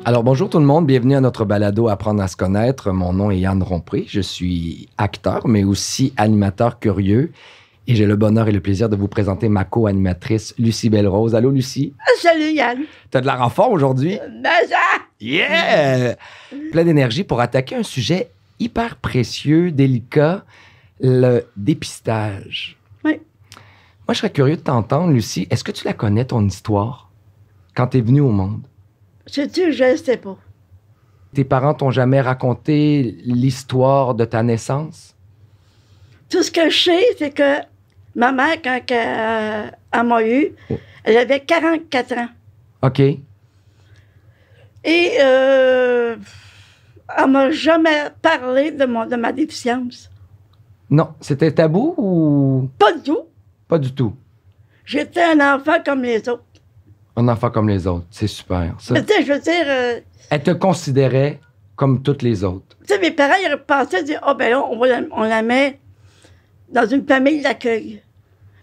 Alors, bonjour tout le monde, bienvenue à notre balado Apprendre à se connaître. Mon nom est Yann Rompré, je suis acteur, mais aussi animateur curieux. Et j'ai le bonheur et le plaisir de vous présenter ma co-animatrice, Lucie Belle-Rose. Allô, Lucie? Salut, Yann. T'as de la renfort aujourd'hui? Déjà! Yeah! Plein d'énergie pour attaquer un sujet hyper précieux, délicat, le dépistage. Oui. Moi, je serais curieux de t'entendre, Lucie. Est-ce que tu la connais, ton histoire, quand t'es venue au monde? Sais-tu, je ne sais pas. Tes parents t'ont jamais raconté l'histoire de ta naissance? Tout ce que je sais, c'est que ma mère, quand elle m'a eu, elle avait 44 ans. OK. Et elle m'a jamais parlé de ma déficience. Non, c'était tabou ou Pas du tout. pas du tout? J'étais un enfant comme les autres. Un enfant comme les autres, c'est super. Ça. Mais tu sais, je veux dire, Elle te considérait comme toutes les autres. tu sais, mes parents, ils pensaient dire, oh, ben là, on la met dans une famille d'accueil.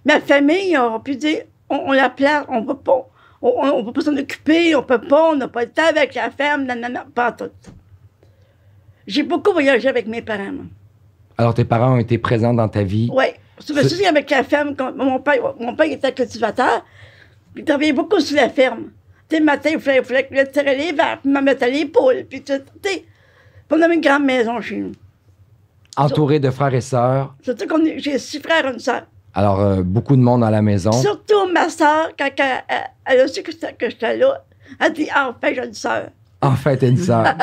Ma famille, on pu dire, on la place, on peut pas. On peut pas s'en occuper, on peut pas, on n'a pas le temps avec la ferme, nanana, pas tout. J'ai beaucoup voyagé avec mes parents, moi. Alors, tes parents ont été présents dans ta vie. Oui. Je me souviens avec la ferme, quand mon père était cultivateur, il travaillait beaucoup sur la ferme. Tu sais, le matin, il fallait que je tirais les vaches, puis me mettre les poules, puis tout. Tu sais, on avait une grande maison chez nous. Entouré de frères et sœurs. Surtout j'ai 6 frères et une sœur. Alors, beaucoup de monde à la maison. Surtout ma sœur, quand elle a su que j'étais là, elle dit, ah, enfin, j'ai une sœur. Enfin, t'es une sœur.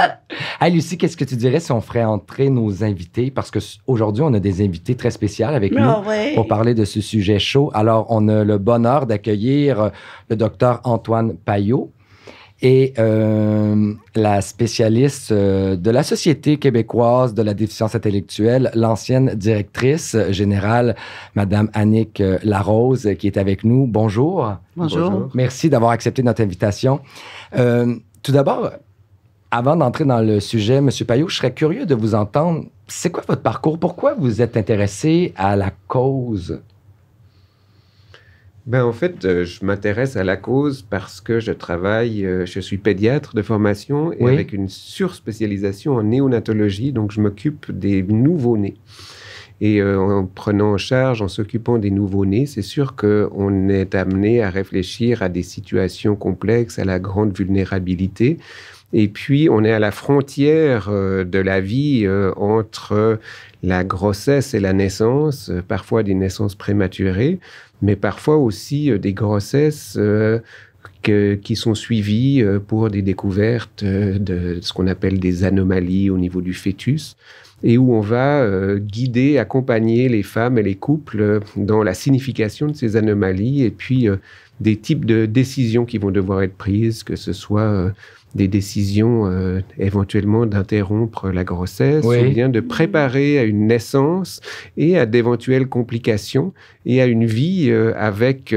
Hey, Lucie, qu'est-ce que tu dirais si on ferait entrer nos invités? Parce qu'aujourd'hui, on a des invités très spéciaux avec nous Ouais. pour parler de ce sujet chaud. Alors, on a le bonheur d'accueillir le docteur Antoine Payot et la spécialiste de la Société québécoise de la déficience intellectuelle, l'ancienne directrice générale, Madame Annick Larose, qui est avec nous. Bonjour. Bonjour. Merci d'avoir accepté notre invitation. Tout d'abord, avant d'entrer dans le sujet, M. Payot, je serais curieux de vous entendre. C'est quoi votre parcours? Pourquoi vous êtes intéressé à la cause? Ben, en fait, je m'intéresse à la cause parce que je suis pédiatre de formation et avec une surspécialisation en néonatologie, donc je m'occupe des nouveau-nés. Et en prenant en charge, en s'occupant des nouveau-nés, c'est sûr qu'on est amené à réfléchir à des situations complexes, à la grande vulnérabilité. Et puis, on est à la frontière de la vie entre la grossesse et la naissance, parfois des naissances prématurées, mais parfois aussi des grossesses qui sont suivies pour des découvertes de ce qu'on appelle des anomalies au niveau du fœtus, et où on va guider, accompagner les femmes et les couples dans la signification de ces anomalies, et puis des types de décisions qui vont devoir être prises, que ce soit des décisions éventuellement d'interrompre la grossesse, ou bien de préparer à une naissance et à d'éventuelles complications et à une vie avec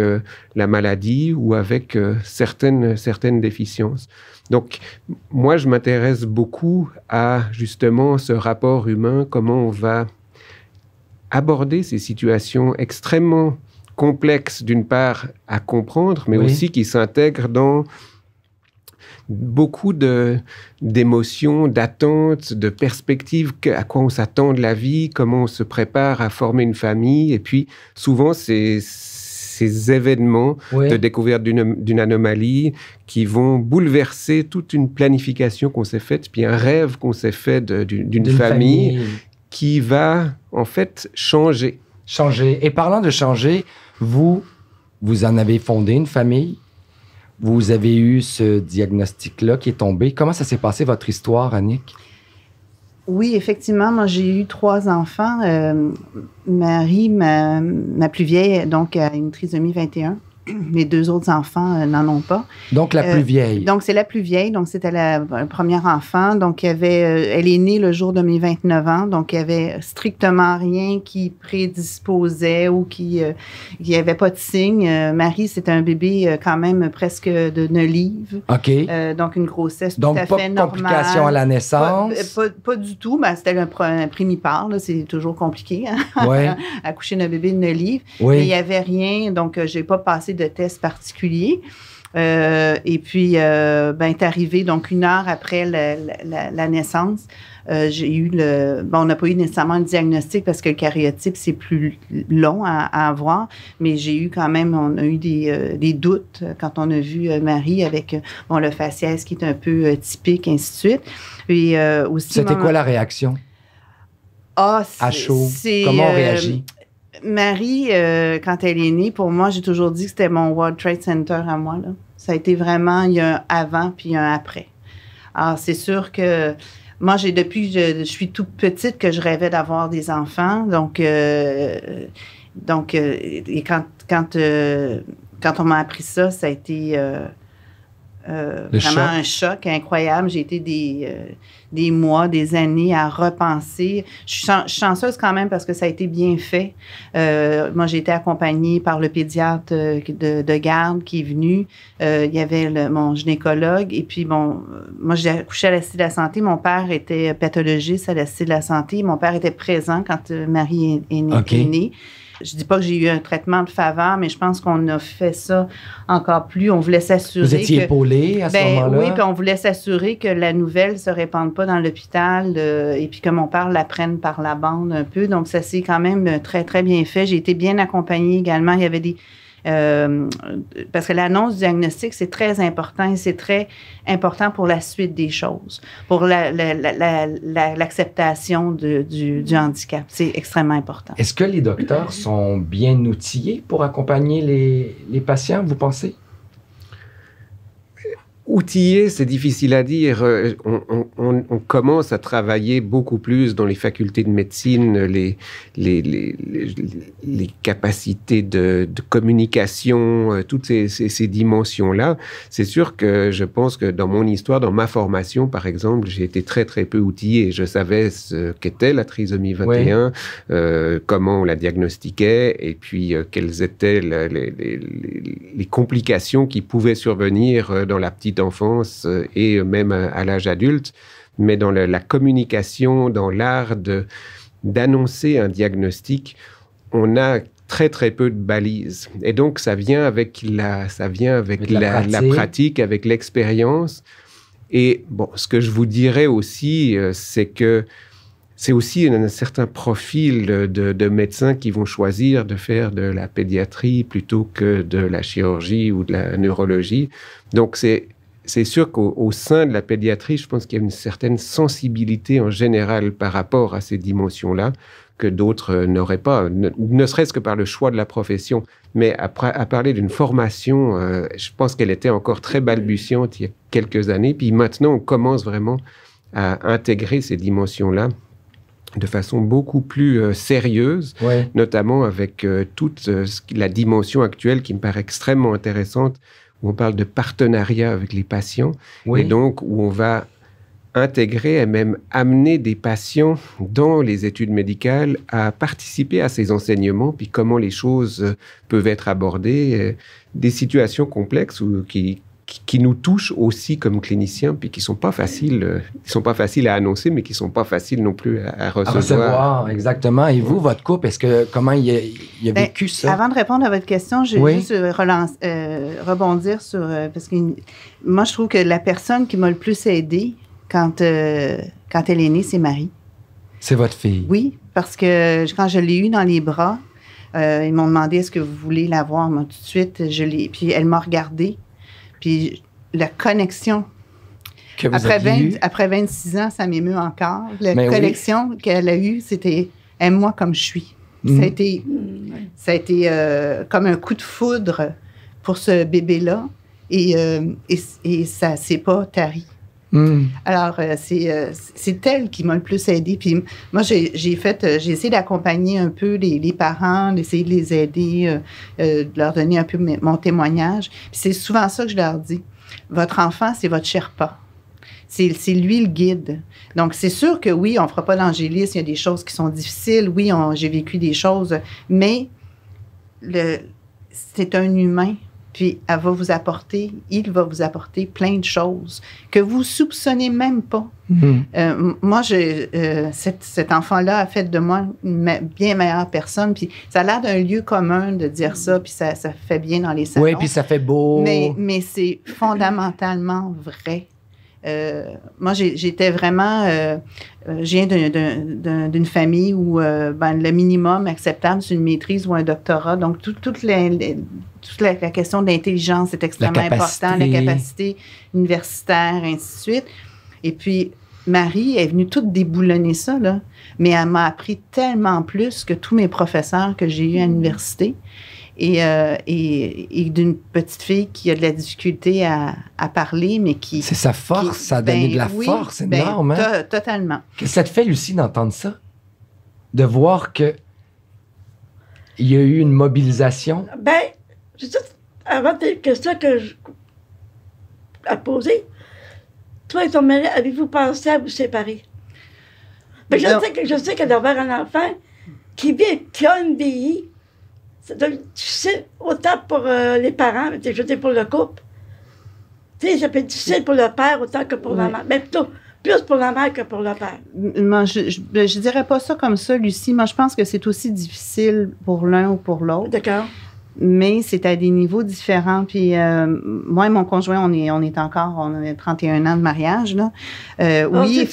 la maladie ou avec certaines déficiences. Donc, moi, je m'intéresse beaucoup à justement ce rapport humain, comment on va aborder ces situations extrêmement complexes, d'une part, à comprendre, mais aussi qui s'intègrent dans beaucoup d'émotions, d'attentes, de perspectives, à quoi on s'attend de la vie, comment on se prépare à former une famille. Et puis, souvent, ces événements de découverte d'une anomalie qui vont bouleverser toute une planification qu'on s'est faite, puis un rêve qu'on s'est fait d'une famille qui va, en fait, changer. Changer. Et parlant de changer, vous en avez fondé une famille. Vous avez eu ce diagnostic-là qui est tombé. Comment ça s'est passé, votre histoire, Annick? Oui, effectivement, moi, j'ai eu 3 enfants. Marie, ma plus vieille, donc, a une trisomie 21. Les 2 autres enfants n'en ont pas. Donc, la plus vieille. Donc, c'est la plus vieille. Donc, c'était la première enfant. Donc, elle est née le jour de mes 29 ans. Donc, il n'y avait strictement rien qui prédisposait ou qui avait pas de signe. Marie, c'était un bébé quand même presque de 9 livres. OK. Donc, une grossesse donc, tout à fait normale. Donc, pas de complications à la naissance? Pas du tout. Ben, c'était un primipare. Là, c'est toujours compliqué, hein? Ouais. Accoucher d'un bébé de 9 livres. Oui. Mais il n'y avait rien. Donc, j'ai pas passé de tests particuliers. Et puis, est arrivé, donc 1 heure après la naissance, j'ai eu on n'a pas eu nécessairement le diagnostic parce que le karyotype, c'est plus long à avoir, mais on a eu des doutes quand on a vu Marie avec, le faciès qui est un peu typique, ainsi de suite. Et aussi... C'était quoi la réaction? À chaud? Comment on réagit? Marie, quand elle est née, pour moi, j'ai toujours dit que c'était mon World Trade Center à moi, là. Ça a été vraiment, il y a un avant puis un après. Alors, c'est sûr que moi, depuis que je suis toute petite que je rêvais d'avoir des enfants. Donc, et quand on m'a appris ça, ça a été vraiment un choc incroyable. J'ai été des mois, des années à repenser. Je suis chanceuse quand même parce que ça a été bien fait. Moi, j'ai été accompagnée par le pédiatre de garde qui est venu. Il y avait mon gynécologue. Et puis, moi, j'ai accouché à la Cité de la Santé. Mon père était pathologiste à la Cité de la Santé. Mon père était présent quand Marie est née. Je dis pas que j'ai eu un traitement de faveur, mais je pense qu'on a fait ça encore plus. On voulait s'assurer Vous étiez épaulée à ce moment-là? Oui, puis on voulait s'assurer que la nouvelle se répande pas dans l'hôpital et puis que mon père la prenne par la bande un peu. Donc, ça s'est quand même très, très bien fait. J'ai été bien accompagnée également. Il y avait parce que l'annonce du diagnostic, c'est très important et c'est très important pour la suite des choses, pour l'acceptation du handicap. C'est extrêmement important. Est-ce que les docteurs sont bien outillés pour accompagner les patients, vous pensez? Outillés, c'est difficile à dire. On commence à travailler beaucoup plus dans les facultés de médecine, les capacités de communication, toutes ces dimensions-là. C'est sûr que je pense que dans mon histoire, dans ma formation, par exemple, j'ai été très, très peu outillé. Je savais ce qu'était la trisomie 21, comment on la diagnostiquait, et puis quelles étaient les complications qui pouvaient survenir dans la petite enfance et même à l'âge adulte, mais dans la communication, dans l'art d'annoncer un diagnostic, on a très très peu de balises. Et donc ça vient avec la pratique, avec l'expérience. Et ce que je vous dirais aussi, c'est que c'est aussi un certain profil de médecins qui vont choisir de faire de la pédiatrie plutôt que de la chirurgie ou de la neurologie. Donc, c'est sûr qu'au sein de la pédiatrie, je pense qu'il y a une certaine sensibilité en général par rapport à ces dimensions-là que d'autres n'auraient pas, ne serait-ce que par le choix de la profession. Mais à parler d'une formation, je pense qu'elle était encore très balbutiante il y a quelques années. Puis maintenant, on commence vraiment à intégrer ces dimensions-là de façon beaucoup plus sérieuse, notamment avec toute la dimension actuelle qui me paraît extrêmement intéressante, où on parle de partenariat avec les patients, et donc où on va intégrer et même amener des patients dans les études médicales à participer à ces enseignements, puis comment les choses peuvent être abordées, des situations complexes ou qui nous touchent aussi comme cliniciens, puis qui sont pas faciles à annoncer, mais qui sont pas faciles non plus à recevoir. Exactement. Et vous, votre couple, comment il a vécu ça? Avant de répondre à votre question, je vais juste rebondir sur... parce que moi, je trouve que la personne qui m'a le plus aidée quand elle est née, c'est Marie. C'est votre fille? Oui, parce que quand je l'ai eue dans les bras, ils m'ont demandé « Est-ce que vous voulez la voir? » Moi, tout de suite, puis elle m'a regardée. Puis la connexion, après 26 ans, ça m'émeut encore. La connexion qu'elle a eue, c'était « aime-moi comme je suis ». Ça a été comme un coup de foudre pour ce bébé-là et ça s'est pas tari. Alors, c'est elle qui m'a le plus aidée. Puis moi, j'ai essayé d'accompagner un peu les parents, d'essayer de les aider, de leur donner un peu mon témoignage. Puis c'est souvent ça que je leur dis. Votre enfant, c'est votre Sherpa. C'est lui le guide. Donc, c'est sûr que oui, on ne fera pas d'angélisme. Il y a des choses qui sont difficiles. Oui, j'ai vécu des choses. Mais c'est un humain. Puis il va vous apporter plein de choses que vous soupçonnez même pas. Moi, cet enfant-là a fait de moi une bien meilleure personne. Puis ça a l'air d'un lieu commun de dire ça, puis ça fait bien dans les salons. Oui, puis ça fait beau. Mais c'est fondamentalement vrai. Moi, j'étais vraiment... je viens d'une famille où le minimum acceptable, c'est une maîtrise ou un doctorat. Donc, toute la question de l'intelligence est extrêmement importante, la capacité universitaire, ainsi de suite. Et puis, Marie est venue toute déboulonner ça, là. Mais elle m'a appris tellement plus que tous mes professeurs que j'ai eus à l'université. Et d'une petite fille qui a de la difficulté à parler, mais qui... C'est sa force, ça a donné de la force énorme. Hein? Totalement. Qu'est-ce que ça te fait, Lucie, d'entendre ça? De voir qu'il y a eu une mobilisation? Ben, juste avant tes questions à poser, toi et ton mari, avez-vous pensé à vous séparer? Ben, je sais que d'avoir un enfant qui a une vie, c'est difficile autant pour les parents, je veux dire pour le couple. Tu sais, ça peut être difficile pour le père autant que pour la mère. Mais plutôt, plus pour la mère que pour le père. Moi, je dirais pas ça comme ça, Lucie. Moi, je pense que c'est aussi difficile pour l'un ou pour l'autre. D'accord. Mais c'est à des niveaux différents. Puis moi et mon conjoint, on a 31 ans de mariage, là. Oui,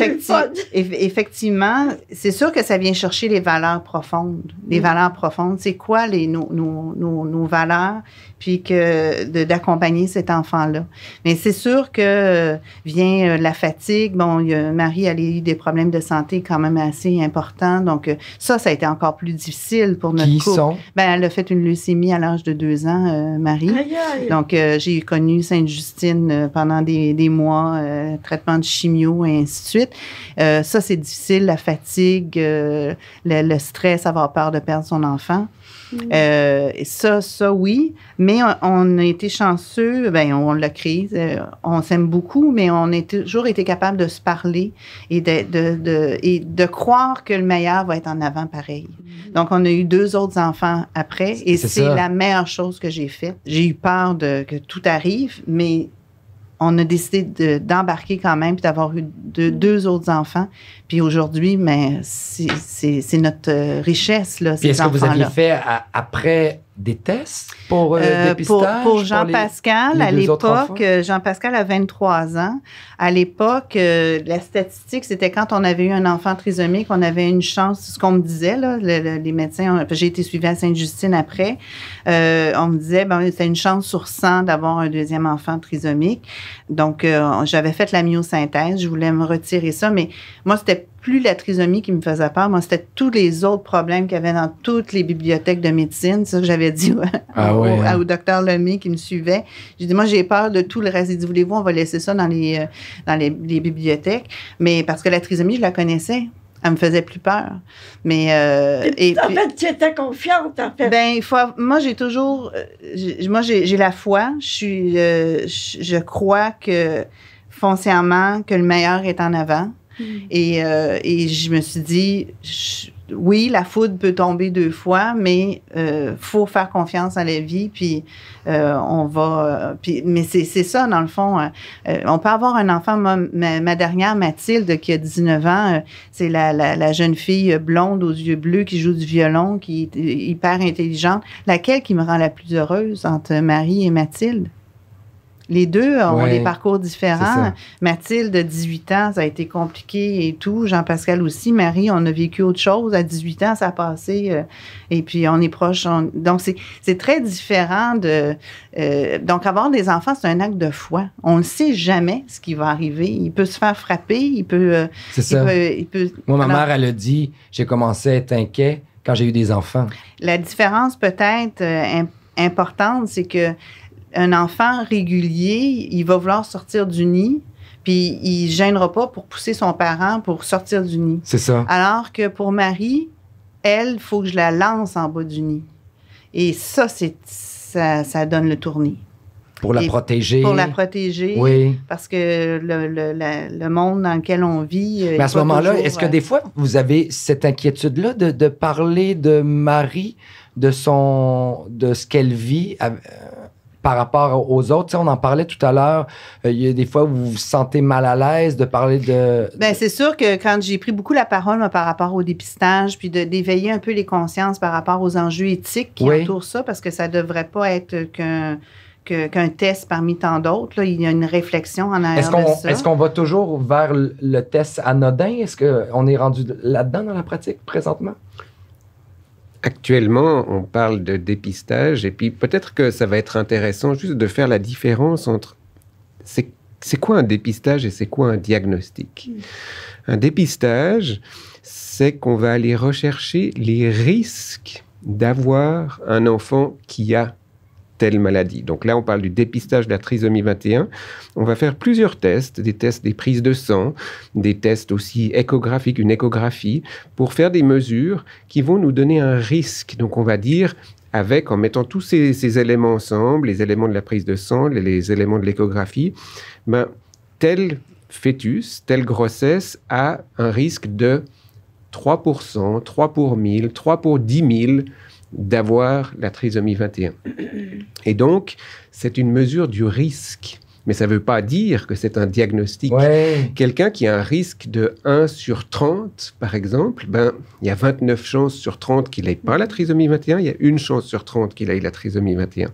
effectivement, c'est sûr que ça vient chercher les valeurs profondes. Les valeurs profondes, c'est quoi nos valeurs, puis d'accompagner cet enfant-là. Mais c'est sûr que vient la fatigue. Bon, Marie, elle a eu des problèmes de santé quand même assez importants. Donc ça a été encore plus difficile pour notre couple. Qui sont? Ben, elle a fait une leucémie à l'âge de 2 ans, Marie. Aïe, aïe. Donc, j'ai connu Sainte-Justine pendant des mois, traitement de chimio et ainsi de suite. Ça, c'est difficile, la fatigue, le stress, avoir peur de perdre son enfant. Et ça, oui. Mais on a été chanceux, on l'a créé, on s'aime beaucoup, mais on a toujours été capable de se parler et de croire que le meilleur va être en avant pareil. Donc, on a eu 2 autres enfants après et c'est la meilleure chose que j'ai faite. J'ai eu peur que tout arrive, mais on a décidé d'embarquer quand même puis d'avoir eu 2 autres enfants. Puis aujourd'hui, mais c'est notre richesse, là, ces puis est-ce enfants-là. que vous aviez fait après des tests pour dépistage? Pour Jean-Pascal, à l'époque, Jean-Pascal a 23 ans. À l'époque, la statistique, c'était quand on avait eu un enfant trisomique, on avait une chance, ce qu'on me disait, là, les médecins, j'ai été suivie à Sainte-Justine après, on me disait, c'était une chance sur 100 d'avoir un 2e enfant trisomique. Donc, j'avais fait la myosynthèse, je voulais me retirer ça, mais moi, c'était plus la trisomie qui me faisait peur. Moi, c'était tous les autres problèmes qu'il y avait dans toutes les bibliothèques de médecine. C'est ça que j'avais dit au docteur Lemay qui me suivait. J'ai dit, moi, j'ai peur de tout le reste. Il dit, voulez-vous, on va laisser ça dans les bibliothèques. Mais parce que la trisomie, je la connaissais. Elle me faisait plus peur. Mais en fait, tu étais confiante, en fait. Ben, moi, j'ai toujours... j'ai la foi. Je crois que, foncièrement, que le meilleur est en avant. Et je me suis dit, oui, la foudre peut tomber 2 fois, mais faut faire confiance à la vie, puis on va... mais c'est ça, dans le fond. On peut avoir un enfant. Ma dernière, Mathilde, qui a 19 ans, c'est la jeune fille blonde aux yeux bleus qui joue du violon, qui est hyper intelligente. Laquelle qui me rend la plus heureuse entre Marie et Mathilde? Les 2 ont des parcours différents. Mathilde, 18 ans, ça a été compliqué et tout. Jean-Pascal aussi. Marie, on a vécu autre chose. À 18 ans, ça a passé. Et puis, on est proche. Donc, c'est très différent donc, avoir des enfants, c'est un acte de foi. On ne sait jamais ce qui va arriver. Il peut se faire frapper. Il peut... c'est ça. Moi, ma mère, elle a dit, j'ai commencé à être inquiet quand j'ai eu des enfants. La différence peut-être importante, c'est que un enfant régulier, il va vouloir sortir du nid, puis il ne gênera pas pour pousser son parent pour sortir du nid. C'est ça. Alors que pour Marie, elle, il faut que je la lance en bas du nid. Et ça, ça donne le tournis. Pour la protéger. Pour la protéger. Oui. Parce que le monde dans lequel on vit... Mais à ce moment-là, est-ce que des fois, vous avez cette inquiétude-là de parler de Marie, de ce qu'elle vit par rapport aux autres? Tu sais, on en parlait tout à l'heure. Il y a des fois où vous vous sentez mal à l'aise de parler de... Bien, c'est sûr que quand j'ai pris beaucoup la parole moi, par rapport au dépistage, puis d'éveiller un peu les consciences par rapport aux enjeux éthiques qui entourent ça, parce que ça ne devrait pas être qu'un test parmi tant d'autres. Là. Il y a une réflexion en arrière de ça. Est-ce qu'on va toujours vers le test anodin? Est-ce qu'on est rendu là-dedans dans la pratique présentement? Actuellement, on parle de dépistage et puis peut-être que ça va être intéressant juste de faire la différence entre c'est quoi un dépistage et c'est quoi un diagnostic. Un dépistage, c'est qu'on va aller rechercher les risques d'avoir un enfant qui a telle maladie. Donc là, on parle du dépistage de la trisomie 21. On va faire plusieurs tests, des prises de sang, des tests aussi échographiques, une échographie, pour faire des mesures qui vont nous donner un risque. Donc on va dire, en mettant tous ces éléments ensemble, les éléments de la prise de sang, les éléments de l'échographie, tel fœtus, telle grossesse a un risque de 3%, 3 pour 1000, 3 pour 10 000 d'avoir la trisomie 21. Et donc, c'est une mesure du risque. Mais ça ne veut pas dire que c'est un diagnostic. Ouais. Quelqu'un qui a un risque de 1 sur 30, par exemple, il y a 29 chances sur 30 qu'il n'ait pas la trisomie 21, il y a 1 chance sur 30 qu'il ait la trisomie 21.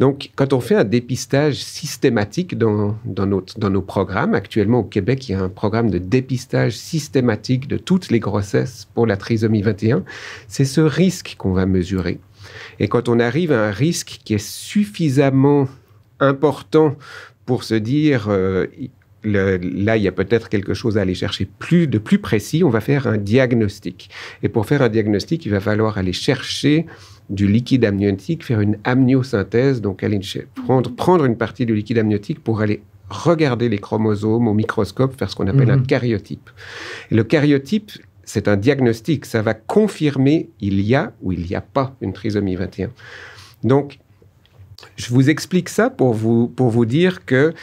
Donc, quand on fait un dépistage systématique dans nos programmes, actuellement au Québec, il y a un programme de dépistage systématique de toutes les grossesses pour la trisomie 21, c'est ce risque qu'on va mesurer. Et quand on arrive à un risque qui est suffisamment important pour se dire, là, il y a peut-être quelque chose à aller chercher de plus précis, on va faire un diagnostic. Et pour faire un diagnostic, il va falloir aller chercher du liquide amniotique, faire une amniosynthèse, donc aller prendre une partie du liquide amniotique pour aller regarder les chromosomes au microscope, faire ce qu'on appelle un karyotype. Et le karyotype, c'est un diagnostic, ça va confirmer il y a ou il n'y a pas une trisomie 21. Donc, je vous explique ça pour vous dire que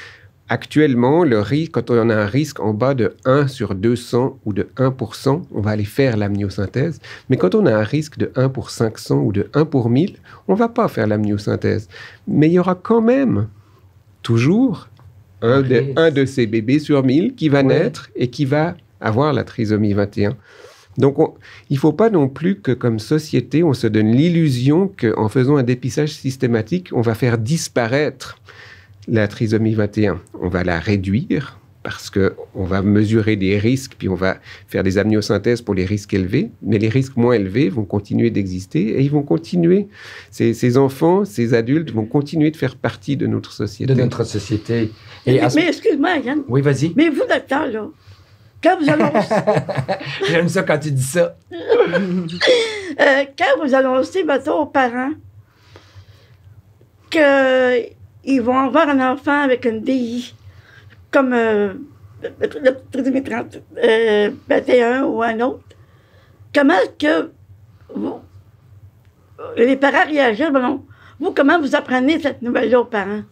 actuellement, quand on a un risque en bas de 1 sur 200 ou de 1%, on va aller faire l'amniosynthèse. Mais quand on a un risque de 1 pour 500 ou de 1 pour 1000, on ne va pas faire l'amniosynthèse. Mais il y aura quand même toujours un de ces bébés sur 1000 qui va naître et qui va avoir la trisomie 21. Donc, il ne faut pas non plus que, comme société, on se donne l'illusion qu'en faisant un dépistage systématique, on va faire disparaître la trisomie 21. On va la réduire parce qu'on va mesurer des risques, puis on va faire des amniosynthèses pour les risques élevés, mais les risques moins élevés vont continuer d'exister et ils vont continuer. Ces enfants, ces adultes vont continuer de faire partie de notre société. De notre société. Mais excuse-moi, Yann. Oui, vas-y. Mais vous, docteur, là, quand vous annoncez... J'aime ça quand tu dis ça. Quand vous annoncez, mettons, aux parents qu'ils vont avoir un enfant avec une DI, comme le trisomie 21 ou un autre, comment est-ce que les parents réagissent? Vous, comment vous apprenez cette nouvelle-là aux parents?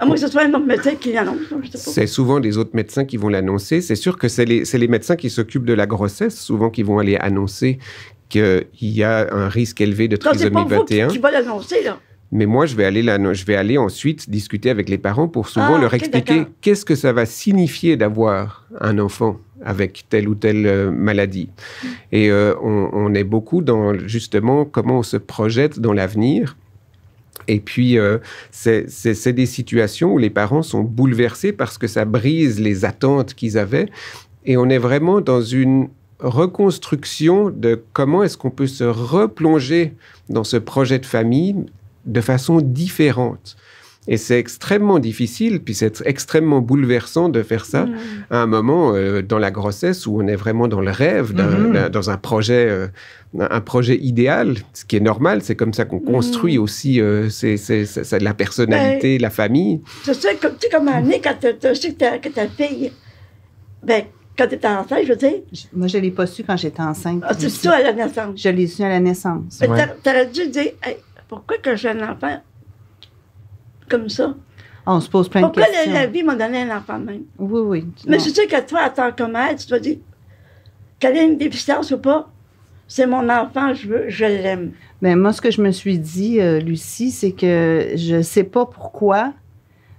À moins que ce soit un autre médecin qui l'annonce. C'est souvent des autres médecins qui vont l'annoncer. C'est sûr que c'est les médecins qui s'occupent de la grossesse, souvent qui vont aller annoncer qu'il y a un risque élevé de trisomie 21. C'est pas vous qui va l'annoncer, là. Mais moi, je vais aller ensuite discuter avec les parents pour souvent leur expliquer qu'est-ce que ça va signifier d'avoir un enfant avec telle ou telle maladie. Et on est beaucoup dans, justement, comment on se projette dans l'avenir. Et puis, c'est des situations où les parents sont bouleversés parce que ça brise les attentes qu'ils avaient. Et on est vraiment dans une reconstruction de comment est-ce qu'on peut se replonger dans ce projet de famille de façon différente. Et c'est extrêmement difficile, puis c'est extrêmement bouleversant de faire ça à un moment dans la grossesse où on est vraiment dans le rêve, dans un projet idéal, ce qui est normal. C'est comme ça qu'on construit aussi c'est la personnalité, la famille. C'est ça, comme année, quand tu sais que ta fille, quand tu étais enceinte, je veux dire. Moi, je ne l'ai pas su quand j'étais enceinte. Ah, c'est ça à la naissance. Je l'ai su à la naissance. Tu aurais dû dire, hey, pourquoi que j'ai un enfant comme ça? On se pose plein de questions. Pourquoi la vie m'a donné un enfant de même? Oui. Mais c'est sûr que toi, en tant que mère, tu dois dire qu'elle ait une déficience ou pas, C'est mon enfant, je l'aime. Mais moi, ce que je me suis dit, Lucie, c'est que je ne sais pas pourquoi,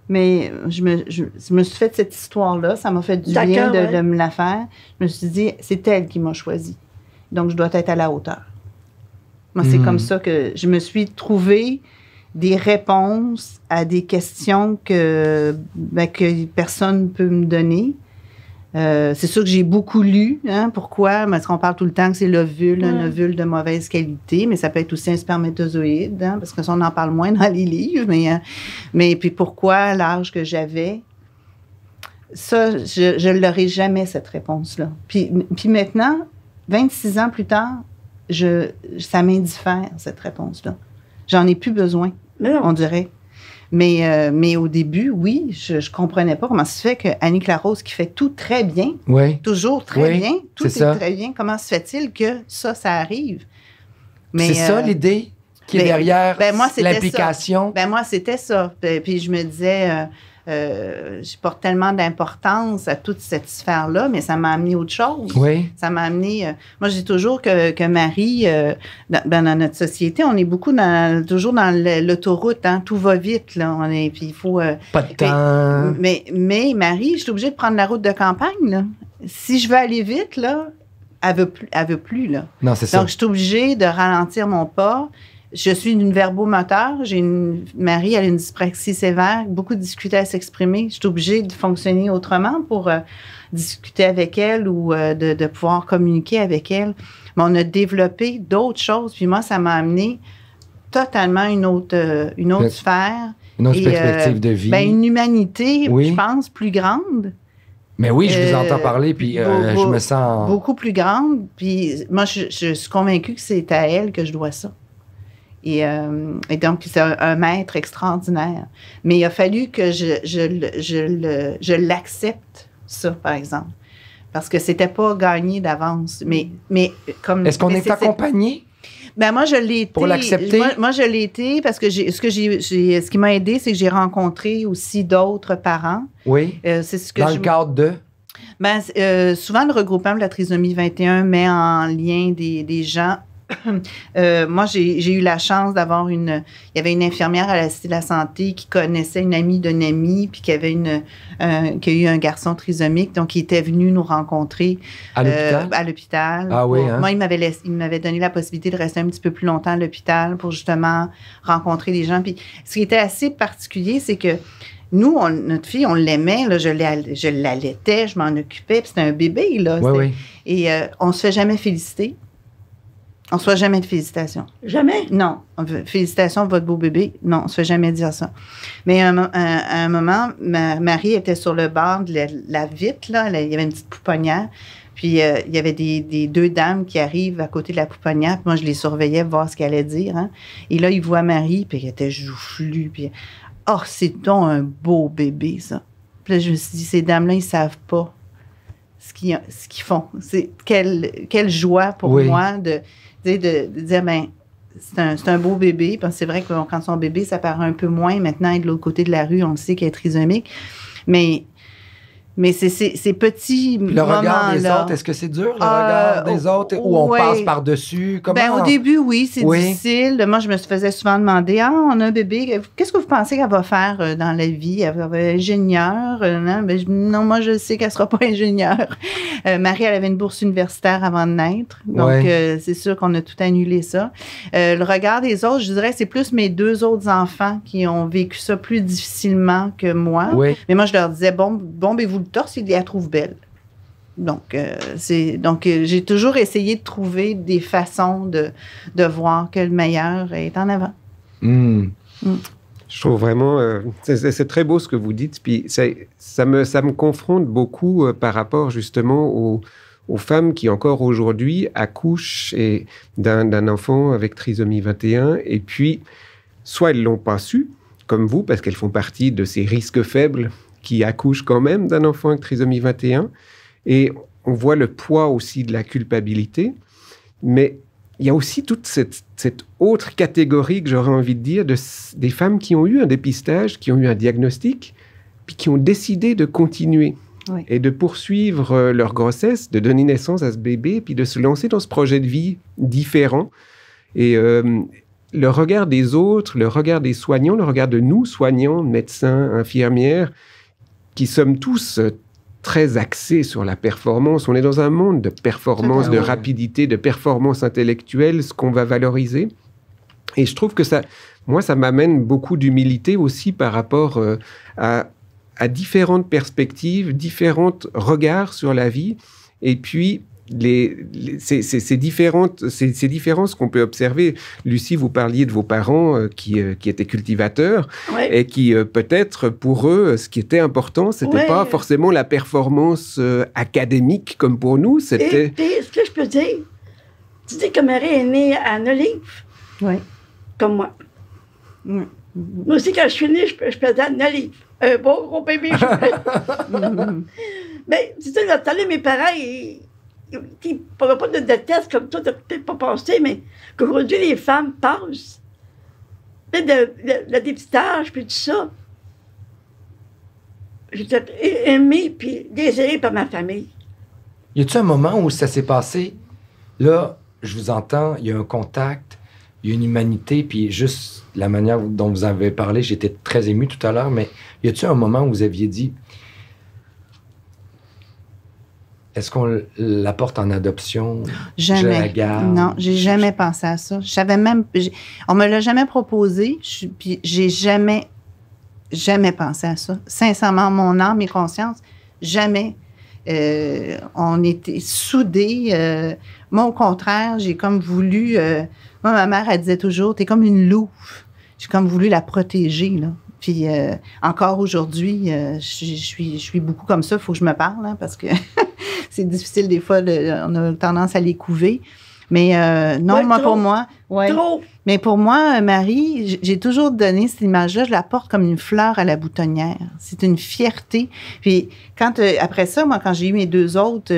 mais je me suis fait cette histoire-là. Ça m'a fait du bien de me la faire. Je me suis dit, c'est elle qui m'a choisi. Donc, je dois être à la hauteur. Moi, c'est comme ça que je me suis trouvé des réponses à des questions que personne ne peut me donner. C'est sûr que j'ai beaucoup lu. Hein, pourquoi? Parce qu'on parle tout le temps que c'est l'ovule, un ovule de mauvaise qualité, mais ça peut être aussi un spermatozoïde, hein, parce que ça, on en parle moins dans les livres. Mais puis pourquoi l'âge que j'avais? Ça, je ne l'aurai jamais, cette réponse-là. Puis maintenant, 26 ans plus tard, ça m'indiffère, cette réponse-là. J'en ai plus besoin, on dirait. Mais au début, oui, je ne comprenais pas comment se fait qu'Annick Larose, qui fait tout très bien, toujours très bien, tout est très bien, comment se fait-il que ça arrive? C'est ça l'idée qui est derrière l'implication? Moi, c'était ça. Puis je me disais, je porte tellement d'importance à toute cette sphère-là, mais ça m'a amené autre chose. Oui. Ça m'a amené... moi, je dis toujours que Marie, dans notre société, on est beaucoup toujours dans l'autoroute, hein, tout va vite, là. Puis il faut... pas de temps. Mais Marie, je suis obligée de prendre la route de campagne, là. Si je veux aller vite, là, elle veut plus, là. Non, c'est ça. Donc, je suis obligée de ralentir mon pas. Je suis une verbomoteur. Marie, elle a une dyspraxie sévère, beaucoup de difficultés à s'exprimer. Je suis obligée de fonctionner autrement pour discuter avec elle ou de pouvoir communiquer avec elle. Mais on a développé d'autres choses. Puis moi, ça m'a amené totalement une autre sphère. Une autre perspective de vie. Une humanité, je pense, plus grande. Mais oui, je vous entends parler, puis je me sens... Beaucoup plus grande. Puis moi, je suis convaincue que c'est à elle que je dois ça. Et donc, c'est un maître extraordinaire. Mais il a fallu que je l'accepte, ça, par exemple. Parce que c'était pas gagné d'avance. Mais comme... Est-ce qu'on est accompagné? Ben moi, je l'ai été. Pour l'accepter? Moi, je l'ai été parce que ce qui m'a aidé, c'est que j'ai rencontré aussi d'autres parents. Oui. C'est ce que dans le cadre de? Ben, souvent, le regroupement de la trisomie 21 met en lien des gens. Moi, j'ai eu la chance d'avoir il y avait une infirmière à la Cité de la Santé qui connaissait une amie d'une amie, puis qui a eu un garçon trisomique, donc il était venu nous rencontrer à l'hôpital. Ah oui, hein? Moi, il m'avait donné la possibilité de rester un petit peu plus longtemps à l'hôpital pour justement rencontrer des gens. Puis ce qui était assez particulier, c'est que nous, notre fille, on l'aimait, là, je l'allaitais, je m'en occupais, puis c'était un bébé, là. Oui. Et on se fait jamais féliciter. On ne se fait jamais de félicitations. Jamais? Non. Félicitations, votre beau bébé. Non, on ne se fait jamais dire ça. Mais à un moment, Marie était sur le bord de la vitre, là. Il y avait une petite pouponnière. Puis, il y avait des deux dames qui arrivent à côté de la pouponnière. Puis moi, je les surveillais pour voir ce qu'elle allait dire. Hein. Et là, ils voient Marie, puis elle était joufflue. Puis, c'est donc un beau bébé, ça. Puis là, je me suis dit, ces dames-là, ils ne savent pas ce qu'ils font. C'est quelle joie pour moi de dire, c'est un beau bébé. Parce que c'est vrai que quand son bébé, ça paraît un peu moins. Maintenant, de l'autre côté de la rue, on le sait qu'elle est trisomique. Mais c'est ces petits moments-là. Le regard des autres, est-ce que c'est dur, le regard des autres, où on passe par-dessus? Comment? Au début, oui, c'est difficile. Moi, je me faisais souvent demander, on a un bébé, qu'est-ce que vous pensez qu'elle va faire dans la vie? Elle va être ingénieure? Non, moi, je sais qu'elle ne sera pas ingénieure. Marie, elle avait une bourse universitaire avant de naître. Donc, c'est sûr qu'on a tout annulé ça. Le regard des autres, je dirais, c'est plus mes deux autres enfants qui ont vécu ça plus difficilement que moi. Oui. Mais moi, je leur disais, bon, ben, vous le torse, il la trouve belle. Donc, j'ai toujours essayé de trouver des façons de voir que le meilleur est en avant. Je trouve vraiment... c'est très beau ce que vous dites. Puis ça me confronte beaucoup par rapport justement aux femmes qui encore aujourd'hui accouchent d'un enfant avec trisomie 21. Et puis, soit elles ne l'ont pas su, comme vous, parce qu'elles font partie de ces risques faibles qui accouchent quand même d'un enfant avec trisomie 21. Et on voit le poids aussi de la culpabilité. Mais il y a aussi toute cette autre catégorie que j'aurais envie de dire, des femmes qui ont eu un dépistage, qui ont eu un diagnostic, puis qui ont décidé de continuer. Oui. et de poursuivre leur grossesse, de donner naissance à ce bébé, puis de se lancer dans ce projet de vie différent. Et le regard des autres, le regard des soignants, le regard de nous, soignants, médecins, infirmières, qui sommes tous très axés sur la performance. On est dans un monde de performance, de rapidité, de performance intellectuelle, ce qu'on va valoriser. Et je trouve que ça m'amène beaucoup d'humilité aussi par rapport à différentes perspectives, différents regards sur la vie. Et puis, ces différences qu'on peut observer. Lucie, vous parliez de vos parents qui étaient cultivateurs et qui, peut-être, pour eux, ce qui était important, c'était pas forcément la performance académique comme pour nous, c'était... Et ce que je peux dire, tu dis que Marie est née à Nolive, comme moi. Moi aussi, quand je suis née, je pesais à Nolive. Un beau gros bébé. Mais, tu sais, là, mes parents, ils ne parlent pas de test comme toi, tu n'as peut-être pas pensé, mais qu'aujourd'hui, les femmes passent. Le dépistage, puis tout ça. J'étais aimée, puis désirée par ma famille. Y a-t-il un moment où ça s'est passé? Là, je vous entends, il y a un contact, il y a une humanité, puis juste la manière dont vous avez parlé, j'étais très ému tout à l'heure, mais y a-t-il un moment où vous aviez dit... Est-ce qu'on la porte en adoption? Jamais. Je la garde? Non, j'ai jamais pensé à ça. Je savais même... On me l'a jamais proposé, puis j'ai jamais pensé à ça. Sincèrement, mon âme et conscience, jamais. On était soudés. Moi, au contraire, j'ai comme voulu... moi, ma mère, elle disait toujours, t'es comme une louve. J'ai comme voulu la protéger, là. Puis encore aujourd'hui, je suis beaucoup comme ça. Il faut que je me parle, hein, parce que c'est difficile des fois. On a tendance à les couver. Mais non, moi, pour moi... Trop! Mais pour moi, Marie, j'ai toujours donné cette image-là, je la porte comme une fleur à la boutonnière. C'est une fierté. Puis après ça, moi, quand j'ai eu mes 2 autres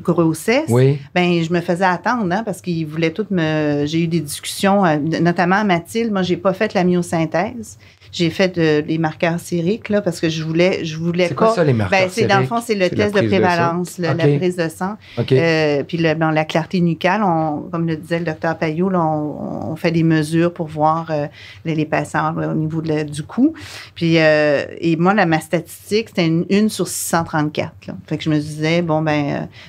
grossesses, ben je me faisais attendre, hein, parce qu'ils voulaient toutes J'ai eu des discussions, notamment à Mathilde. Moi, j'ai pas fait la myosynthèse. J'ai fait les marqueurs sériques, là, parce que je voulais c'est quoi ça, les marqueurs sériques? Dans le fond, c'est le test de prévalence, la prise de sang. Puis la clarté nucale, comme le disait le docteur Payot, là, on fait des mesures pour voir l'épaisseur au niveau du cou. Puis, et moi, ma statistique, c'était une sur 634. Là. Fait que je me disais,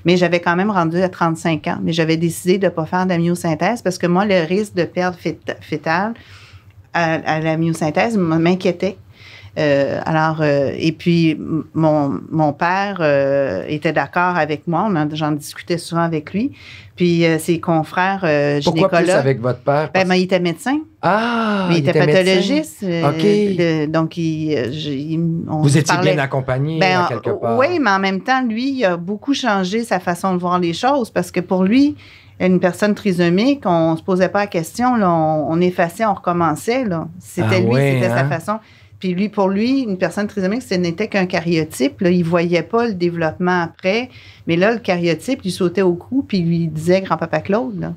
mais j'avais quand même rendu à 35 ans. Mais j'avais décidé de ne pas faire de la myosynthèse parce que moi, le risque de perte fétale à la myosynthèse m'inquiétait. Et puis, mon père était d'accord avec moi. J'en discutais souvent avec lui. Puis, ses confrères gynécologues... Pourquoi plus avec votre père? Ben, il était médecin. Ah! Mais il était pathologiste. OK. Donc, vous étiez bien accompagné, quelque part. Oui, mais en même temps, lui, il a beaucoup changé sa façon de voir les choses parce que pour lui, une personne trisomique, on ne se posait pas la question. Là, on effaçait, on recommençait. Là. C'était c'était sa façon... Puis pour lui, une personne trisomique, ce n'était qu'un cariotype. Là. Il ne voyait pas le développement après. Mais là, le cariotype, il sautait au cou, puis il lui disait « Grand-papa Claude ».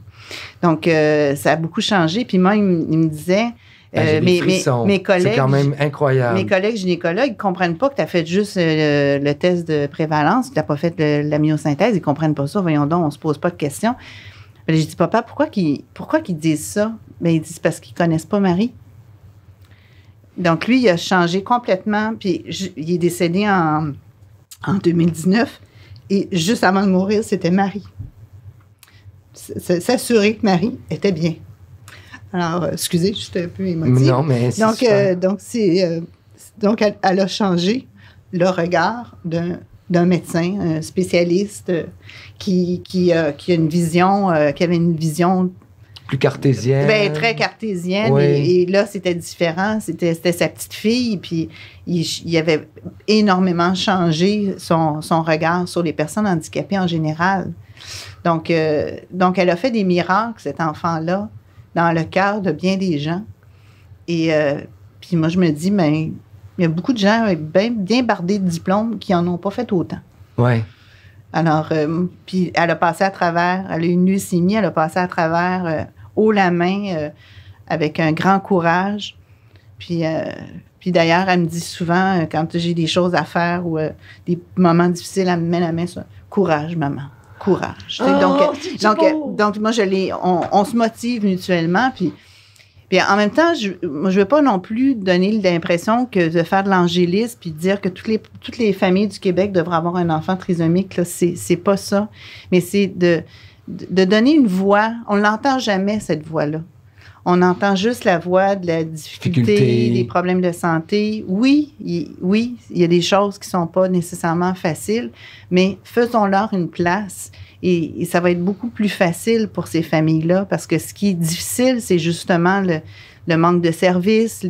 Donc, ça a beaucoup changé. Puis moi, il me disait... mes collègues... C'est quand même incroyable. Mes collègues gynécologues ne comprennent pas que tu as fait juste le test de prévalence, tu n'as pas fait la myosynthèse. Ils ne comprennent pas ça. Voyons donc, on ne se pose pas de questions. J'ai dit « Papa, pourquoi qu'ils disent ça? » Bien, ils disent « Parce qu'ils ne connaissent pas Marie. » Donc, lui, il a changé complètement. Puis, il est décédé en 2019. Et juste avant de mourir, c'était Marie. S'assurer que Marie était bien. Alors, excusez, j'étais un peu émotive. Non, mais c'est donc, elle a changé le regard d'un médecin, un spécialiste qui avait une vision plus cartésienne. Bien, très cartésienne. Oui. Et là, c'était différent. C'était sa petite fille. Puis, il avait énormément changé son regard sur les personnes handicapées en général. Donc, elle a fait des miracles, cet enfant-là, dans le cœur de bien des gens. Et puis, moi, je me dis, il y a beaucoup de gens bien bardés de diplômes qui n'en ont pas fait autant. Oui. Alors, puis, elle a eu une leucémie, elle a passé à travers haut la main, avec un grand courage. Puis Puis d'ailleurs, elle me dit souvent, quand j'ai des choses à faire ou des moments difficiles, elle me met la main sur « Courage, maman. Courage. » Donc, moi, on se motive mutuellement. Puis en même temps, je ne veux pas non plus donner l'impression que de faire de l'angélisme puis de dire que toutes les familles du Québec devraient avoir un enfant trisomique. Là, c'est pas ça. Mais c'est de donner une voix. On ne l'entend jamais, cette voix-là. On entend juste la voix de la difficulté, des problèmes de santé. Oui, il y a des choses qui ne sont pas nécessairement faciles, mais faisons-leur une place. Et ça va être beaucoup plus facile pour ces familles-là parce que ce qui est difficile, c'est justement le manque de services,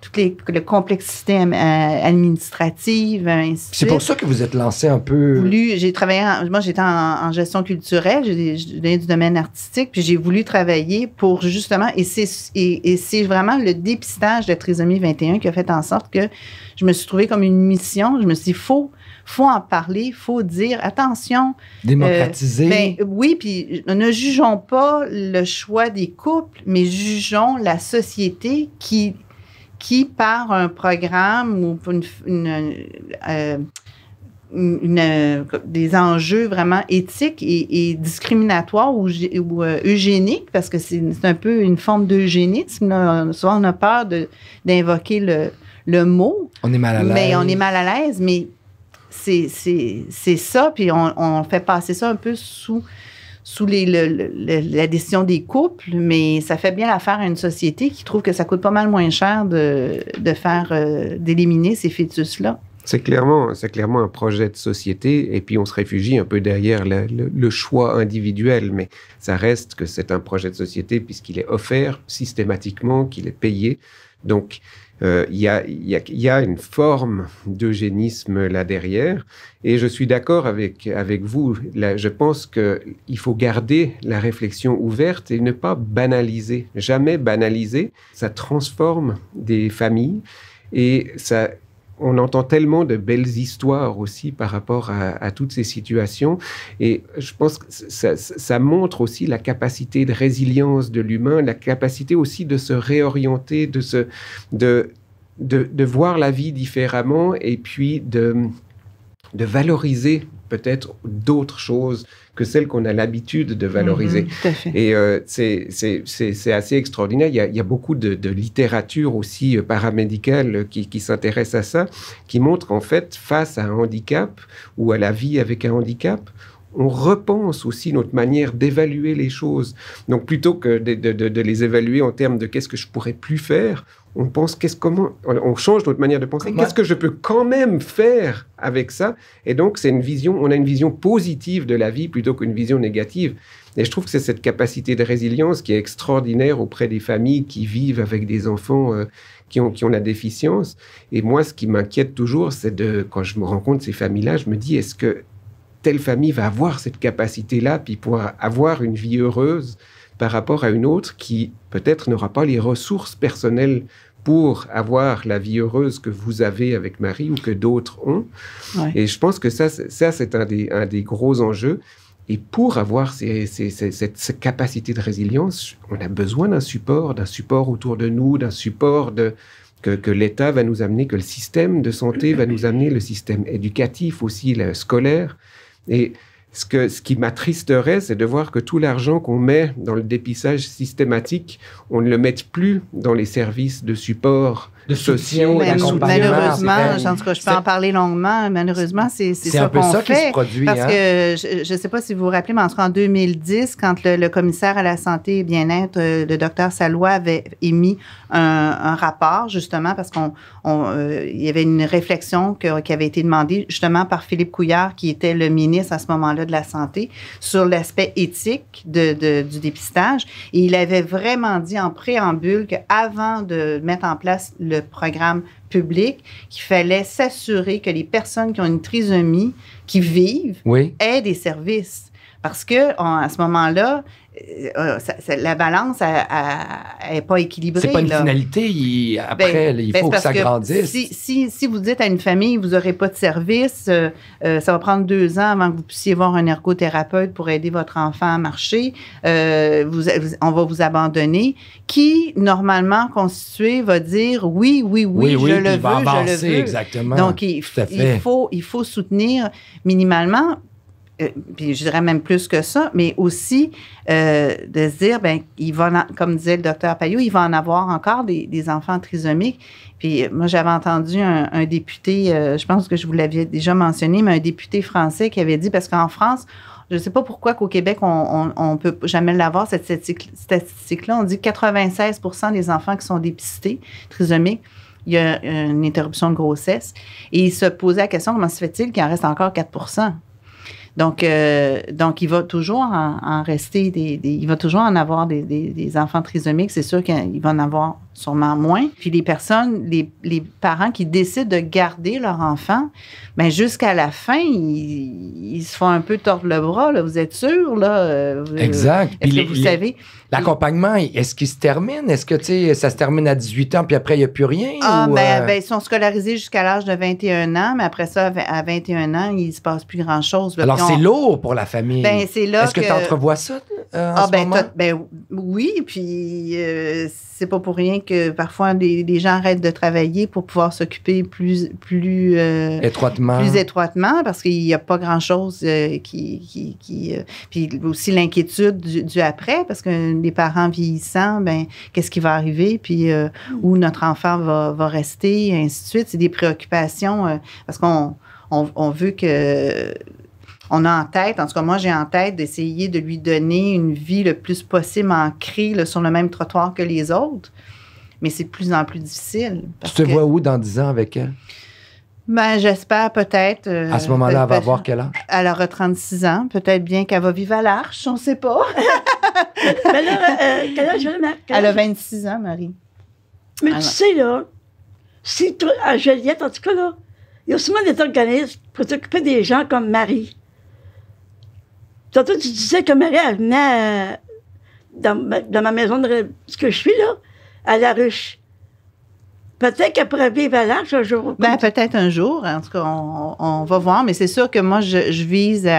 toutes les complexités administratives, ainsi de suite. C'est pour ça que vous êtes lancé un peu... J'ai travaillé, moi j'étais en gestion culturelle, j'ai donné du domaine artistique, puis j'ai voulu travailler pour justement, et c'est vraiment le dépistage de trisomie 21 qui a fait en sorte que je me suis trouvée comme une mission. Je me suis dit, faut en parler, faut dire, attention. Démocratiser. Oui, puis ne jugeons pas le choix des couples, mais jugeons la société qui par un programme ou des enjeux vraiment éthiques et discriminatoires ou eugéniques, parce que c'est un peu une forme d'eugénisme. Là. Souvent, on a peur d'invoquer le mot. On est mal à l'aise. Mais on est mal à l'aise, mais c'est ça, puis on fait passer ça un peu sous la décision des couples, mais ça fait bien l'affaire à une société qui trouve que ça coûte pas mal moins cher d'éliminer ces fœtus-là. C'est clairement un projet de société, et puis on se réfugie un peu derrière le choix individuel, mais ça reste que c'est un projet de société puisqu'il est offert systématiquement, qu'il est payé. Donc, il y a une forme d'eugénisme là derrière, et je suis d'accord avec vous. Là, je pense qu'il faut garder la réflexion ouverte et ne pas banaliser, jamais banaliser. Ça transforme des familles et ça. On entend tellement de belles histoires aussi par rapport à toutes ces situations. Et je pense que ça montre aussi la capacité de résilience de l'humain, la capacité aussi de se réorienter, de voir la vie différemment et puis de valoriser peut-être d'autres choses que celles qu'on a l'habitude de valoriser. Tout à fait. Et c'est assez extraordinaire. Il y a beaucoup de littérature aussi paramédicale qui s'intéresse à ça, qui montre qu'en fait, face à un handicap ou à la vie avec un handicap, on repense aussi notre manière d'évaluer les choses. Donc, plutôt que de les évaluer en termes de qu'est-ce que je pourrais plus faire, on pense on change notre manière de penser. Qu'est-ce que je peux quand même faire avec ça? Et donc, on a une vision positive de la vie plutôt qu'une vision négative. Et je trouve que c'est cette capacité de résilience qui est extraordinaire auprès des familles qui vivent avec des enfants qui ont la déficience. Et moi, ce qui m'inquiète toujours, c'est quand je me rends compte de ces familles-là, je me dis, est-ce que telle famille va avoir cette capacité-là, puis pouvoir avoir une vie heureuse par rapport à une autre qui peut-être n'aura pas les ressources personnelles pour avoir la vie heureuse que vous avez avec Marie ou que d'autres ont. Ouais. Et je pense que ça c'est un des gros enjeux. Et pour avoir cette capacité de résilience, on a besoin d'un support autour de nous, d'un support que l'État va nous amener, que le système de santé va nous amener, le système éducatif aussi, le scolaire. Et ce qui m'attristerait, c'est de voir que tout l'argent qu'on met dans le dépistage systématique, on ne le met plus dans les services de support sociaux. Malheureusement, en tout cas, je peux en parler longuement. Malheureusement, c'est ça qu'on fait. Qui se produit, parce que je ne sais pas si vous vous rappelez, mais en 2010, quand le commissaire à la santé et bien-être, le docteur Salois, avait émis un rapport, justement, parce qu'il y avait une réflexion qui avait été demandée, justement, par Philippe Couillard, qui était le ministre à ce moment-là de la Santé, sur l'aspect éthique du dépistage. Et il avait vraiment dit en préambule qu'avant de mettre en place le programme public, qu'il fallait s'assurer que les personnes qui ont une trisomie, qui vivent, aient des services. Parce que à ce moment-là, la balance n'est pas équilibrée. C'est pas une finalité. Il faut que ça grandisse. Si vous dites à une famille, vous n'aurez pas de service, ça va prendre 2 ans avant que vous puissiez voir un ergothérapeute pour aider votre enfant à marcher, on va vous abandonner. Qui, normalement constitué, va dire oui, je le veux. Exactement. Donc, il faut soutenir minimalement. Puis je dirais même plus que ça, mais aussi de se dire, comme disait le docteur Payot, il va en avoir encore des enfants trisomiques. Puis moi, j'avais entendu un député, je pense que je vous l'aviez déjà mentionné, mais un député français qui avait dit, parce qu'en France, je ne sais pas pourquoi qu'au Québec, on ne peut jamais l'avoir, cette statistique-là. On dit que 96% des enfants qui sont dépistés, trisomiques, il y a une interruption de grossesse. Et il se posait la question, comment se fait-il qu'il en reste encore 4%? Donc, il va toujours en rester il va toujours en avoir des enfants trisomiques. C'est sûr qu'il va en avoir sûrement moins. Puis les parents qui décident de garder leur enfant, bien, jusqu'à la fin, ils se font un peu tordre le bras, là. Vous êtes sûr, là? Exact. Est-ce que vous savez? L'accompagnement, est-ce qu'il se termine? Est-ce que, ça se termine à 18 ans, puis après, il n'y a plus rien? Ils sont scolarisés jusqu'à l'âge de 21 ans, mais après ça, à 21 ans, il ne se passe plus grand-chose. Alors, c'est lourd pour la famille. C'est là Est-ce que tu entrevois ça en ce moment? Oui, puis c'est pas pour rien que parfois des gens arrêtent de travailler pour pouvoir s'occuper plus étroitement, parce qu'il n'y a pas grand-chose puis aussi l'inquiétude du après, parce que les parents vieillissants, qu'est-ce qui va arriver, puis où notre enfant va rester, et ainsi de suite. C'est des préoccupations, parce qu'on veut que... On a en tête, en tout cas moi j'ai en tête d'essayer de lui donner une vie le plus possible ancrée là, sur le même trottoir que les autres, mais c'est de plus en plus difficile. Tu te vois où dans 10 ans avec elle? J'espère peut-être... à ce moment-là, elle va avoir quel âge? Elle aura 36 ans, peut-être bien qu'elle va vivre à l'Arche, on ne sait pas. Mais là, quel âge elle a 26 ans, Marie. Mais tu sais, là, si à Joliette, en tout cas, là, il y a souvent des organismes pour s'occuper des gens comme Marie. Tantôt, tu disais que Marie, elle venait dans ma maison de ce que je suis, là, à La Ruche. Peut-être qu'elle pourrait vivre à l'Arche un jour. Peut-être un jour. En tout cas, on va voir. Mais c'est sûr que moi, je vise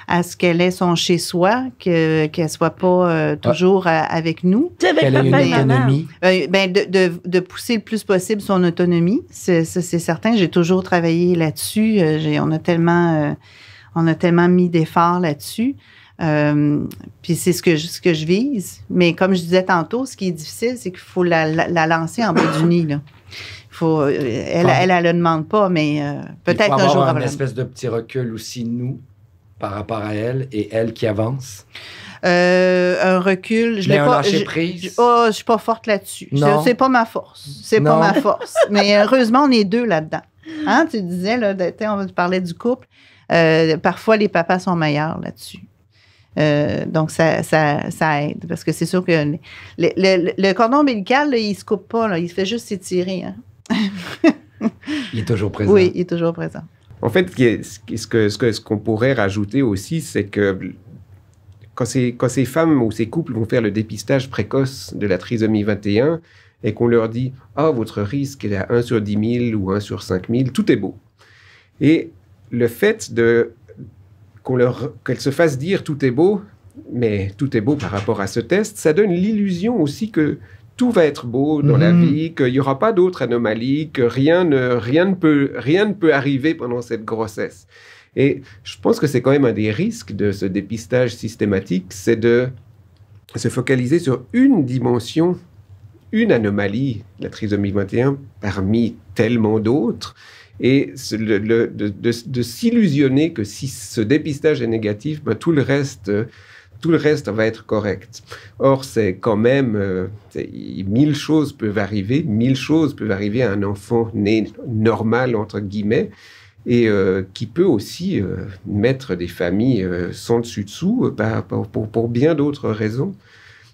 à ce qu'elle ait son chez-soi, qu'elle ne soit pas toujours avec nous. Qu'elle ait une autonomie. De pousser le plus possible son autonomie. C'est certain. J'ai toujours travaillé là-dessus. On a tellement mis d'efforts là-dessus. Puis c'est ce que je vise. Mais comme je disais tantôt, ce qui est difficile, c'est qu'il faut la lancer en bas du nid, là. Elle ne le demande pas, mais peut-être un jour... Il faut avoir une espèce de petit recul aussi, nous, par rapport à elle, et elle qui avance. Un recul... Un lâcher-prise? Je suis pas forte là-dessus. C'est pas ma force. Pas ma force. Mais heureusement, on est 2 là-dedans. Hein? Tu disais, là, on parlait du couple. Parfois, les papas sont meilleurs là-dessus. Donc, ça aide. Parce que c'est sûr que le cordon ombilical, là, il ne se coupe pas. Là, il fait juste s'étirer. Hein? Il est toujours présent. Oui, il est toujours présent. En fait, ce qu'on pourrait rajouter aussi, c'est que quand ces femmes ou ces couples vont faire le dépistage précoce de la trisomie 21 et qu'on leur dit « Ah, votre risque est à 1 sur 10 000 ou 1 sur 5 000 », tout est beau. Et le fait qu'elles se fassent dire tout est beau, mais tout est beau par rapport à ce test, ça donne l'illusion aussi que tout va être beau dans la vie, qu'il n'y aura pas d'autres anomalies, que rien ne peut arriver pendant cette grossesse. Et je pense que c'est quand même un des risques de ce dépistage systématique, c'est de se focaliser sur une dimension, une anomalie, la trisomie 21, parmi tellement d'autres, et de s'illusionner que si ce dépistage est négatif, tout le reste va être correct. Or, c'est quand même... 1000 choses peuvent arriver. 1000 choses peuvent arriver à un enfant né normal, entre guillemets, et qui peut aussi mettre des familles sans dessus-dessous pour bien d'autres raisons.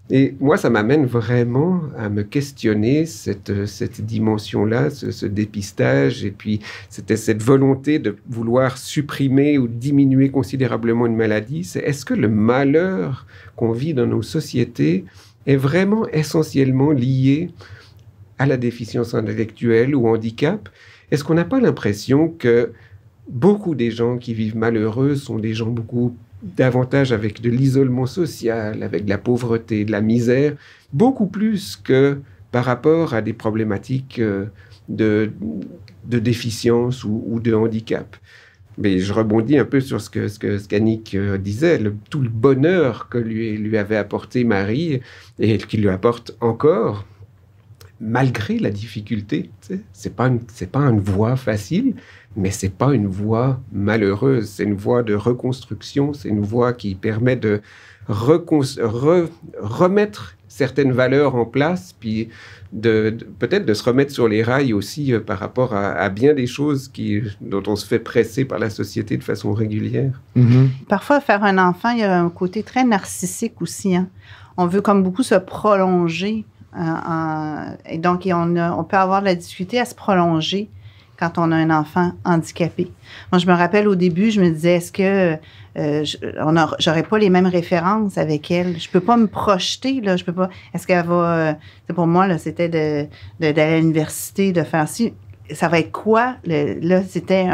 Et moi, ça m'amène vraiment à me questionner cette dimension-là, ce dépistage, et puis c'était cette volonté de vouloir supprimer ou diminuer considérablement une maladie. C'est est-ce que le malheur qu'on vit dans nos sociétés est vraiment essentiellement lié à la déficience intellectuelle ou au handicap? Est-ce qu'on n'a pas l'impression que beaucoup des gens qui vivent malheureux sont des gens beaucoup davantage avec de l'isolement social, avec de la pauvreté, de la misère, beaucoup plus que par rapport à des problématiques de déficience ou de handicap. Mais je rebondis un peu sur ce qu'Annick disait, tout le bonheur que lui avait apporté Marie et qu'il lui apporte encore, malgré la difficulté. C'est pas une voie facile, mais c'est pas une voie malheureuse. C'est une voie de reconstruction, c'est une voie qui permet de remettre certaines valeurs en place, puis peut-être de se remettre sur les rails aussi par rapport à bien des choses dont on se fait presser par la société de façon régulière. Mm-hmm. Parfois, faire un enfant, il y a un côté très narcissique aussi. Hein? On veut comme beaucoup se prolonger. Et donc, on peut avoir de la difficulté à se prolonger quand on a un enfant handicapé. Moi, je me rappelle au début, je me disais, est-ce que j'aurais pas les mêmes références avec elle? Je peux pas me projeter, là. Je peux pas. Est-ce qu'elle va. Pour moi, là, c'était d'aller à l'université, de faire ci. Ça va être quoi? Là, c'était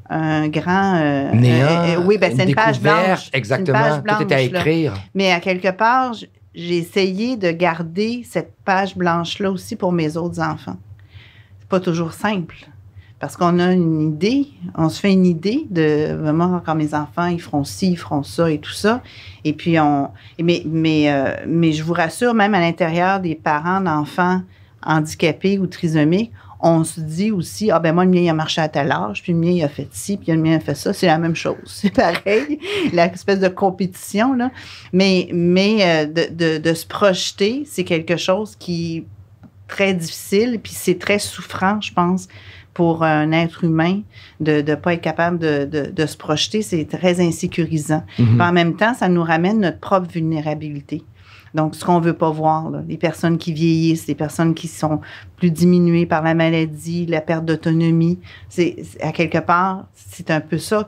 un grand. Néant. Oui, ben, c'est une page blanche. Exactement. Une page blanche, tout est à écrire. Là. Mais à quelque part, j'ai essayé de garder cette page blanche-là aussi pour mes autres enfants. C'est pas toujours simple. Parce qu'on a une idée, on se fait une idée de vraiment quand mes enfants, ils feront ci, ils feront ça et tout ça. Et puis, mais je vous rassure, même à l'intérieur des parents d'enfants handicapés ou trisomiques, on se dit aussi, ah ben moi, le mien, il a marché à tel âge, puis le mien, il a fait ci, puis le mien, il a fait ça. C'est la même chose. C'est pareil, l'espèce de compétition, là. Mais de se projeter, c'est quelque chose qui est très difficile, puis c'est très souffrant, je pense, pour un être humain de ne pas être capable de se projeter. C'est très insécurisant. Mm-hmm. En même temps, ça nous ramène notre propre vulnérabilité. Donc, ce qu'on ne veut pas voir, là, les personnes qui vieillissent, les personnes qui sont plus diminuées par la maladie, la perte d'autonomie, à quelque part, c'est un peu ça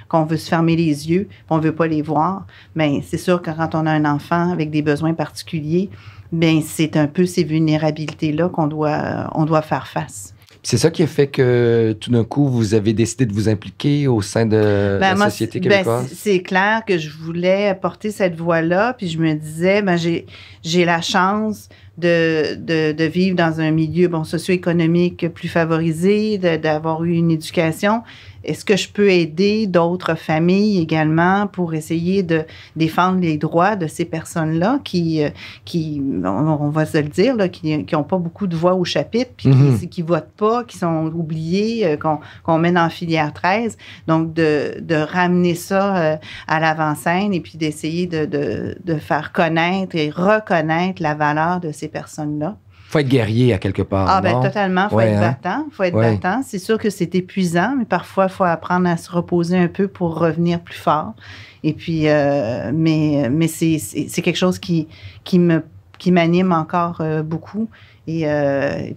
qu'on veut se fermer les yeux, on ne veut pas les voir. Mais c'est sûr que quand on a un enfant avec des besoins particuliers, bien, c'est un peu ces vulnérabilités-là qu'on doit faire face. C'est ça qui a fait que, tout d'un coup, vous avez décidé de vous impliquer au sein de la société québécoise? C'est clair que je voulais porter cette voix-là, puis je me disais, j'ai la chance de vivre dans un milieu socio-économique plus favorisé, d'avoir eu une éducation. Est-ce que je peux aider d'autres familles également pour essayer de défendre les droits de ces personnes-là qui on va se le dire, là, qui n'ont pas beaucoup de voix au chapitre, puis qui votent pas, qui sont oubliés, qu'on met dans filière 13. Donc, de ramener ça à l'avant-scène et puis d'essayer de faire connaître et reconnaître la valeur de ces personnes-là. Faut être guerrier à quelque part. Ah, ben totalement. Faut être battant. Faut être battant. C'est sûr que c'est épuisant, mais parfois, il faut apprendre à se reposer un peu pour revenir plus fort. Et puis, mais c'est quelque chose qui m'anime encore beaucoup. Et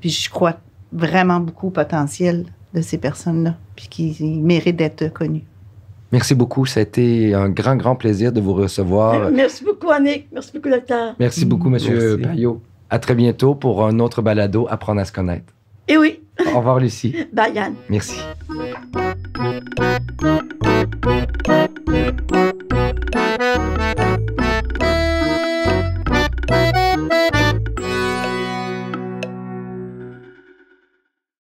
puis, je crois vraiment beaucoup au potentiel de ces personnes-là, puis qui méritent d'être connues. Merci beaucoup. Ça a été un grand, grand plaisir de vous recevoir. Merci beaucoup, Annick. Merci beaucoup, docteur. Merci beaucoup, M. Payot. À très bientôt pour un autre balado, Apprendre à se connaître. Et oui. Au revoir, Lucie. Bye, Yann. Merci.